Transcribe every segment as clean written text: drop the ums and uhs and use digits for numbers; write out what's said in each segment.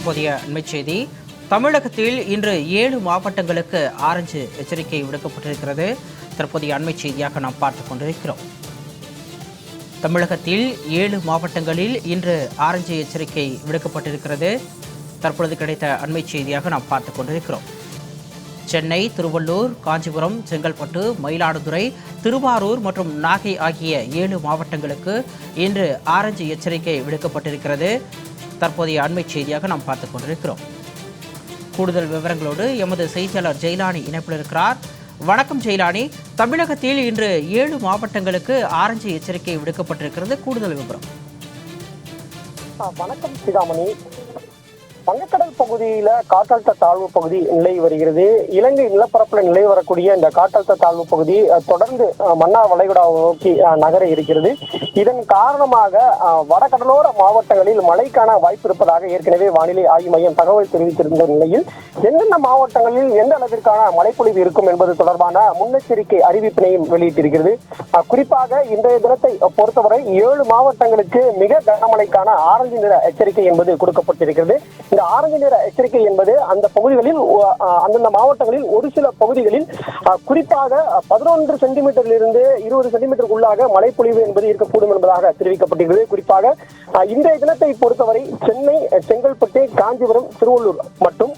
தற்போதைய அண்மைச் செய்தி. தமிழகத்தில் இன்று 7 மாவட்டங்களுக்கு ஆரஞ்சு எச்சரிக்கை விடுக்கப்பட்டிருக்கிறது. தற்போதைய அண்மைச் செய்தியாக நாம் பார்த்துக் கொண்டிருக்கிறோம். தமிழகத்தில் 7 மாவட்டங்களில் இன்று ஆரஞ்சு எச்சரிக்கை விடுக்கப்பட்டிருக்கிறது. தற்பொழுது கிடைத்த அண்மைச் செய்தியாக நாம் பார்த்துக் கொண்டிருக்கிறோம். சென்னை, திருவள்ளூர், காஞ்சிபுரம், செங்கல்பட்டு, மயிலாடுதுறை, திருவாரூர் மற்றும் நாகை ஆகிய 7 மாவட்டங்களுக்கு இன்று ஆரஞ்சு எச்சரிக்கை விடுக்கப்பட்டிருக்கிறது. தற்போதைய அண்மைச் செய்தியாக நாம் பார்த்துக் கொண்டிருக்கிறோம். கூடுதல் விவரங்களோடு எமது செய்தியாளர் ஜெயலானி இணைப்பில் இருக்கிறார். வணக்கம் ஜெயலானி. தமிழகத்தில் இன்று 7 மாவட்டங்களுக்கு ஆரஞ்சு எச்சரிக்கை விடுக்கப்பட்டிருக்கிறது. கூடுதல் விவரம். வணக்கம் சிகாமணி. வங்கக்கடல் பகுதியில காற்றழுத்த தாழ்வு பகுதி நிலை வருகிறது. இலங்கை நிலப்பரப்புல நிலை வரக்கூடிய இந்த காற்றழுத்த தாழ்வு பகுதி தொடர்ந்து மன்னார் வளைகுடாவை நோக்கி நகர இருக்கிறது. இதன் காரணமாக வடகடலோர மாவட்டங்களில் மழைக்கான வாய்ப்பு இருப்பதாக ஏற்கனவே வானிலை ஆய்வு மையம் தகவல் தெரிவித்திருந்த நிலையில் எந்தெந்த மாவட்டங்களில் எந்த அளவிற்கான மழைப்பொழிவு இருக்கும் என்பது தொடர்பான முன்னெச்சரிக்கை அறிவிப்பினையும் வெளியிட்டிருக்கிறது. குறிப்பாக இன்றைய தினத்தை பொறுத்தவரை 7 மாவட்டங்களுக்கு மிக கனமழைக்கான ஆரஞ்சு நிற எச்சரிக்கை என்பது கொடுக்கப்பட்டிருக்கிறது. இந்த ஆரஞ்சு நிற எச்சரிக்கை என்பது அந்த பகுதிகளில் அந்தந்த மாவட்டங்களில் ஒரு சில பகுதிகளில் குறிப்பாக 11 சென்டிமீட்டரில் இருந்து 20 சென்டிமீட்டருக்குள்ளாக மழைப்பொழிவு என்பது இருக்கக்கூடும் என்பதாக தெரிவிக்கப்பட்டிருக்கிறது. குறிப்பாக இன்றைய தினத்தை பொறுத்தவரை சென்னை, செங்கல்பட்டு, காஞ்சிபுரம், திருவள்ளூர் மற்றும்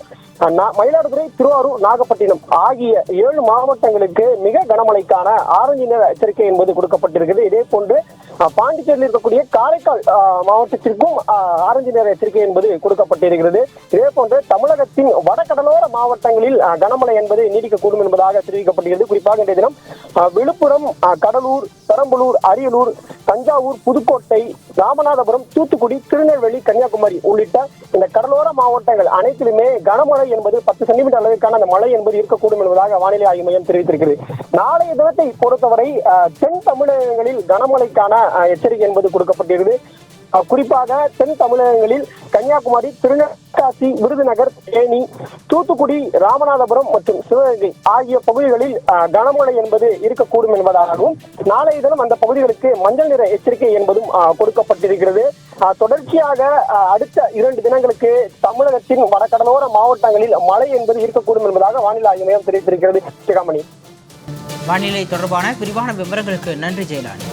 மயிலாடுதுறை, திருவாரூர், நாகப்பட்டினம் ஆகிய 7 மாவட்டங்களுக்கு மிக கனமழைக்கான ஆரஞ்சு நிற எச்சரிக்கை என்பது கொடுக்கப்பட்டிருக்கிறது. இதே போன்று பாண்டிச்சேரியில் இருக்கக்கூடிய காரைக்கால் மாவட்டத்திற்கும் ஆரஞ்சு நிற எச்சரிக்கை என்பது கொடுக்கப்பட்டிருக்கிறது. இதே போன்று தமிழகத்தின் வடகடலோர மாவட்டங்களில் கனமழை என்பது நீடிக்கக்கூடும் என்பதாக தெரிவிக்கப்பட்டிருக்கிறது. குறிப்பாக இன்றைய தினம் விழுப்புரம், கடலூர், பெரம்பலூர், அரியலூர், தஞ்சாவூர், புதுக்கோட்டை, ராமநாதபுரம், தூத்துக்குடி, திருநெல்வேலி, கன்னியாகுமரி உள்ளிட்ட இந்த கடலோர மாவட்டங்கள் அனைத்திலுமே கனமழை என்பது 10 சென்டிமீட்டர் அளவிற்கான அந்த மழை என்பது இருக்கக்கூடும் என்பதாக வானிலை ஆய்வு மையம் தெரிவித்திருக்கிறது. நாளைய தினத்தை பொறுத்தவரை தென் தமிழகங்களில் கனமழைக்கான எச்சரிக்கை என்பது கொடுக்கப்பட்டிருக்கிறது. குறிப்பாக தென் தமிழகங்களில் கன்னியாகுமரி, திருநெல்வேலி, விருதுநகர், தேனி, தூத்துக்குடி, ராமநாதபுரம் மற்றும் சிவகங்கை ஆகிய பகுதிகளில் கனமழை என்பது இருக்கக்கூடும் என்பதாகவும் நாளைய தினம் அந்த பகுதிகளுக்கு மஞ்சள் நிற எச்சரிக்கை என்பதும் கொடுக்கப்பட்டிருக்கிறது. தொடர்ச்சியாக அடுத்த 2 தினங்களுக்கு தமிழகத்தின் வடகடலோர மாவட்டங்களில் மழை என்பது இருக்கக்கூடும் என்பதாக வானிலை ஆய்வு மையம் தெரிவித்திருக்கிறது. சிகாமணி. வானிலை தொடர்பான விரிவான விவரங்களுக்கு நன்றி ஜெயலானி.